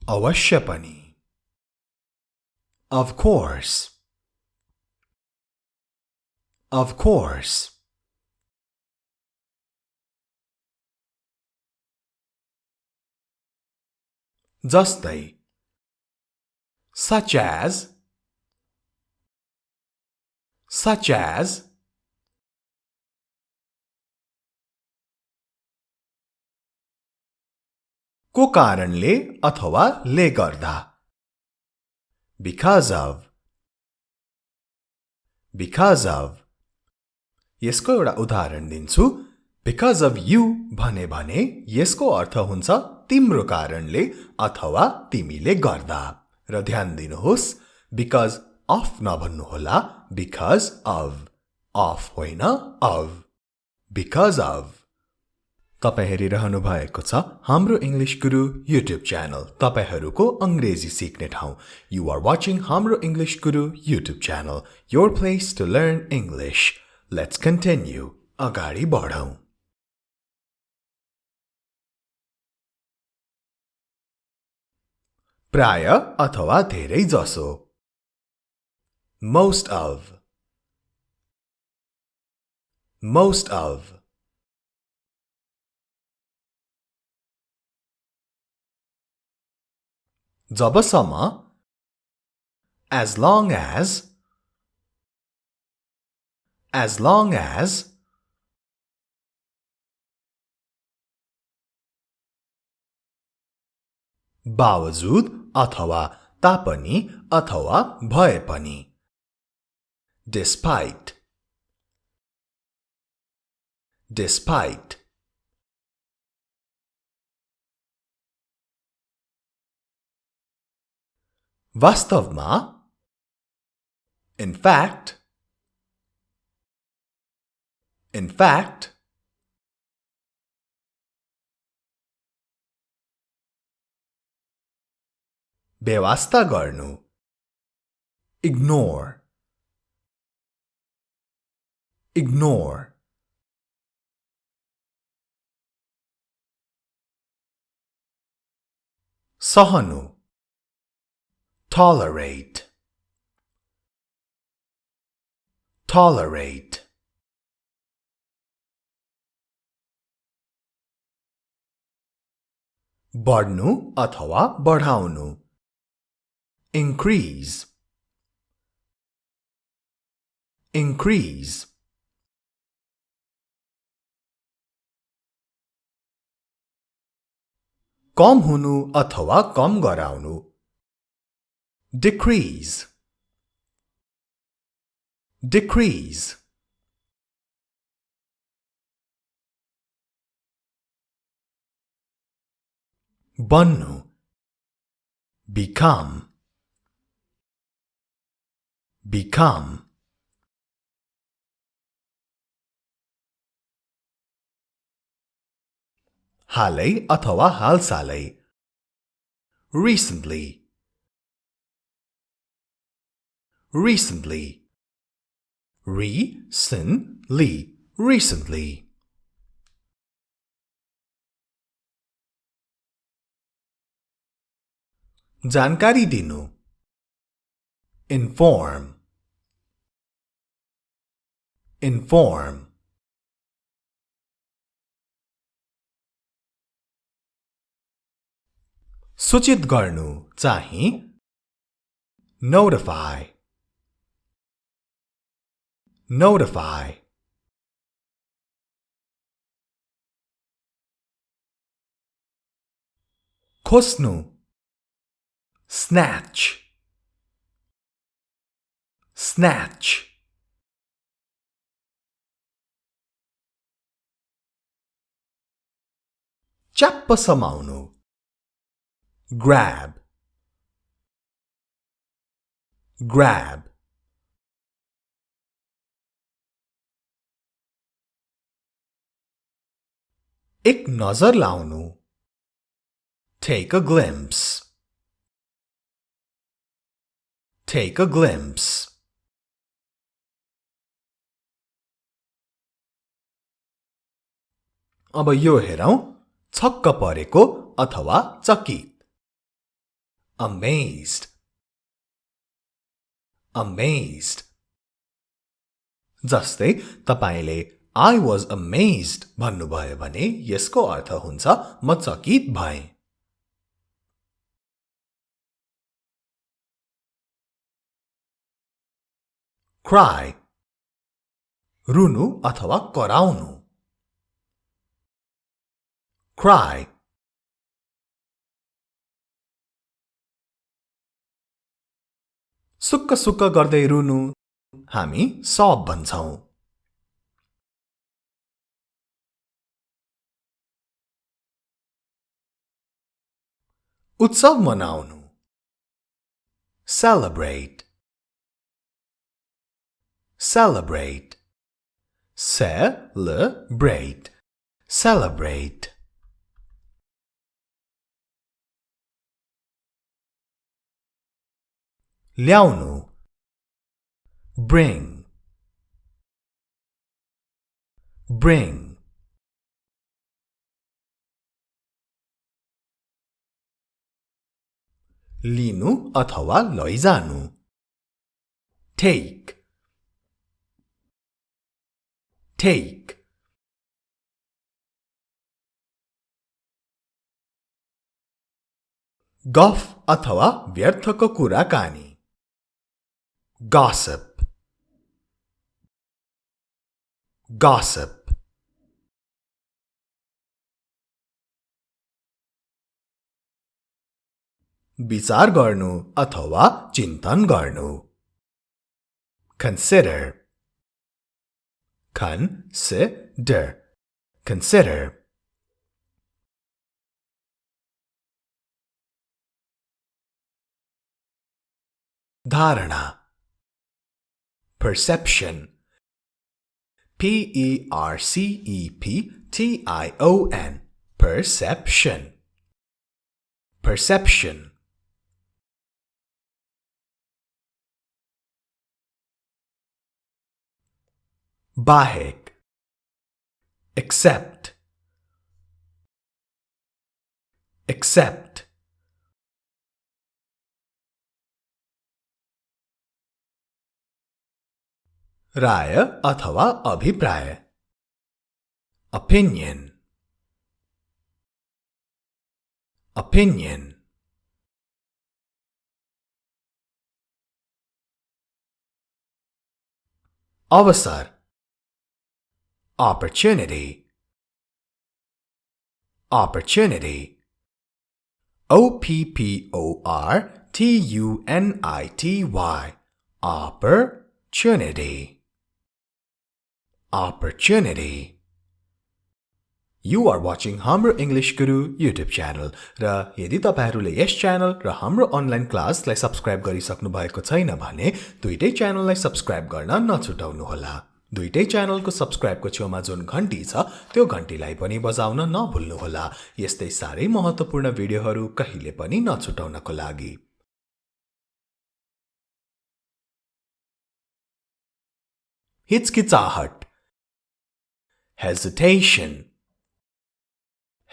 अवश्य पनि of course of course जस्तै such as को कारणले अथवा ले गर्दा because of यसको एउटा उदाहरण दिन्छु because of you भने यसको अर्थ हुन्छ तिम्रो कारणले अथवा तिमीले गर्दा र ध्यान दिनुहोस् because of नभन्नुहोला because of होइन of because of तपाई हेरिरहनु भएको छ हाम्रो इंग्लिश गुरु युट्युब च्यानल तपाईहरुको अंग्रेजी सिक्ने ठाउँ You are watching Hamro English Guru YouTube channel, your place to learn English. Let's continue. अगाडि बढौं. प्राय अथवा धेरै जसो most of जबसम्म as long as बावजुद अथवा तापनि अथवा भए पनि despite वास्तवमा in fact बेवास्ता गर्नु ignore सहनु tolerate बढ्नु अथवा बढाउनु increase कम हुनु अथवा कम गराउनु decrease बन्नु become हालै अथवा हालसालै recently recently जानकारी दिनु inform सूचित गर्नु चाहिँ notify खोस्नु snatch च्याप्प समाउनु grab एक नजर लाउनु take a glimpse अब यो हेरौं छक्क परेको अथवा चकित amazed, amazed. जस्तै तपाईले I was amazed भन्नुभयो भने यसको अर्थ हुन्छ म चकित भएँ। Cry, रुनु अथवा कराउनु। Cry, सुक्क सुक्क गर्दै रुनु हामी sob भन्छौं। उत्सव मनाउनु celebrate, celebrate, celebrate, celebrate. ल्याउनु bring, bring. लिनु अथवा लैजानु take, take. गफ अथवा व्यर्थको कुराकानी gossip, gossip. विचार गर्नु अथवा चिन्तन गर्नु consider, consider, consider. धारणा perception, perception, perception, perception. बाहेक accept, accept. राय अथवा अभिप्राय opinion, opinion. अवसर opportunity, opportunity. OPPORTUNITY, opportunity, opportunity. You are watching Hamro English Guru YouTube channel. र यदि तपाईहरुले यस च्यानल र हाम्रो अनलाइन क्लासलाई सब्स्क्राइब गरिसक्नु भएको छैन भने दुईटै च्यानललाई सब्स्क्राइब गर्न नछुटाउनु होला। दुईटै च्यानलको सब्स्क्राइबको छेउमा जुन घण्टी छ त्यो घण्टीलाई पनि बजाउन नभुल्नु होला यस्तै सारै महत्त्वपूर्ण भिडियोहरु कहिले पनि नछुटाउनको लागि। हिचकिचाहट hesitation,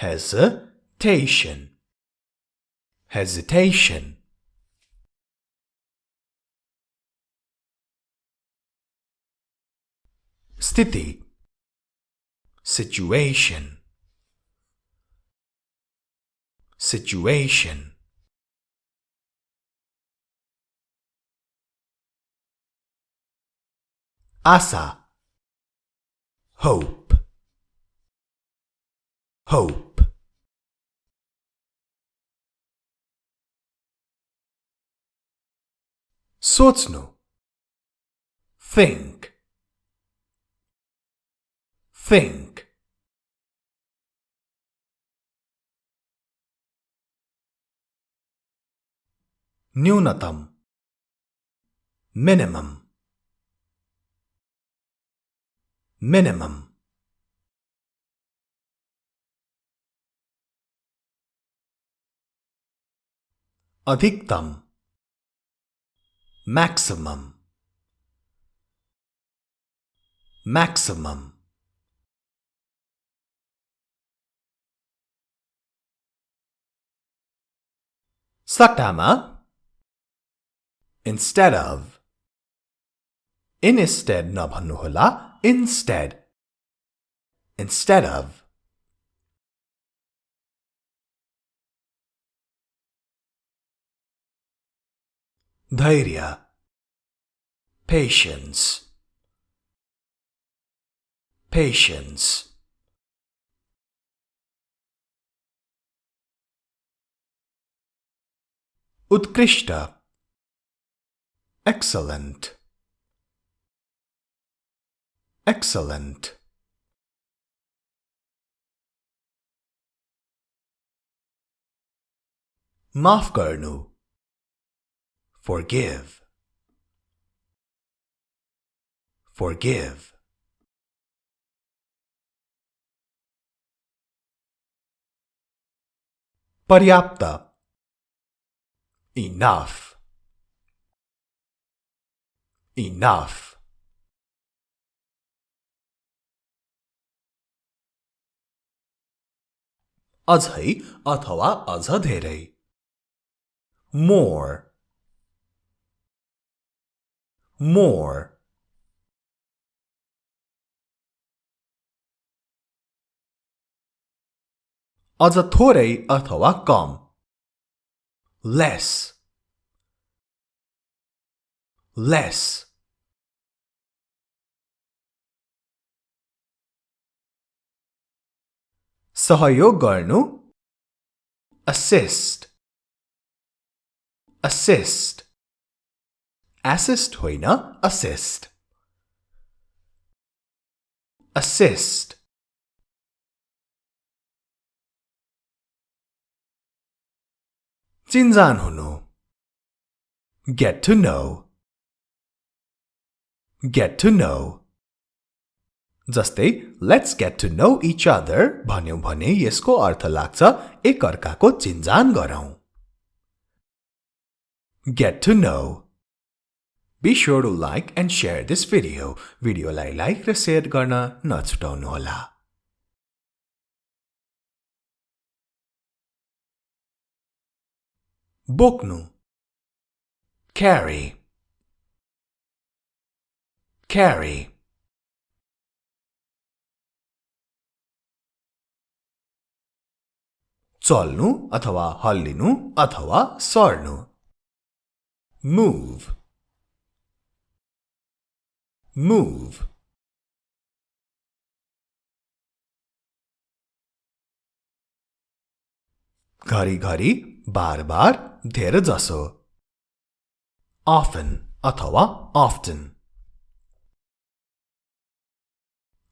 hesitation, hesitation. स्थिति situation, situation. आशा hope, hope. सोच्नु think, think. न्यूनतम minimum, minimum. अधिकतम maximum, maximum. सट्टामा instead of instead नभन्नुहोला instead instead of धैर्य patience patience उत्कृष्ट excellent excellent माफ गर्नु forgive forgive पर्याप्त enough enough अझै अथवा अझ धेरै more more अझ थोरै अथवा कम less less सहयोग गर्नु assist assist assist होइन assist assist चिन्जान हुनु get to know get to know जस्तै let's get to know each other भन्यौं भने यसको अर्थ लाग्छ एक अर्काको चिन्जान गरौँ get to know be sure to like and share this video भिडियोलाई लाइक र शेयर गर्न नछुटाउनुहोला बोक्नु carry carry चल्नु अथवा हल्लिनु अथवा सर्नु move move घरी घरी बार बार धेर जसो often अथवा often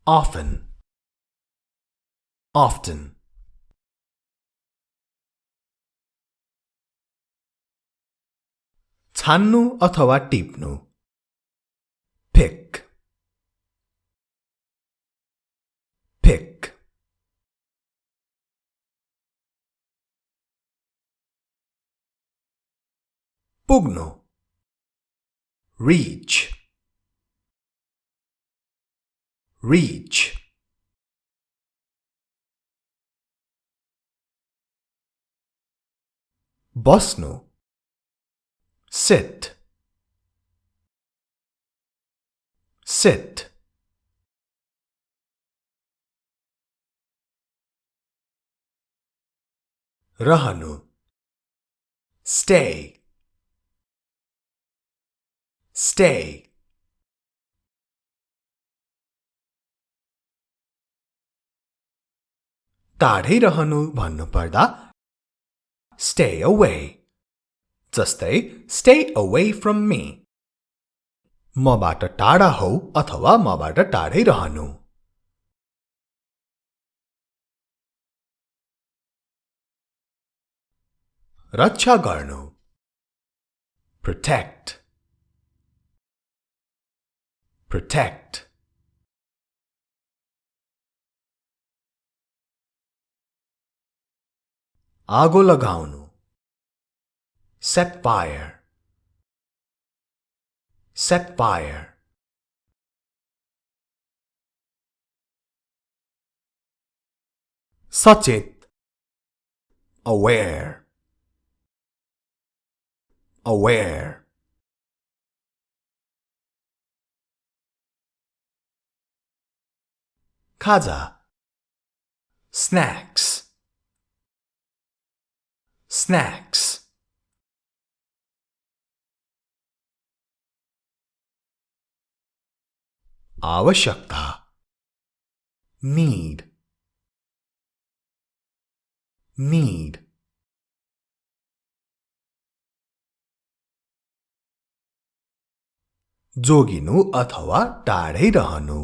often often छान्नु अथवा टिप्नु pick pick पुग्नु reach reach बस्नु sit sit रहनु stay stay टाढै रहनु भन्नु पर्दा stay away जस्तै stay away from me मबाट टाढा हौ अथवा मबाट टाढै रहनु रक्षा गर्नु protect protect आगो लगाउनु set fire set fire सचेत aware aware. खाजा snacks, snacks. आवश्यकता need, need. जोगिनु अथवा टाढै रहनु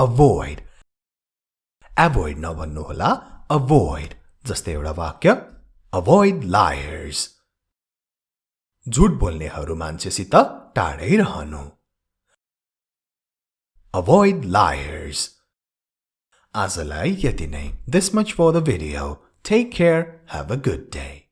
avoid, avoid नभन्नुहोला avoid जस्तै एउटा वाक्य avoid liars. झुट बोल्नेहरू मान्छेसित टाढै रहनु avoid liars. आजलाई यति नै. This much for the video. Take care. Have a good day.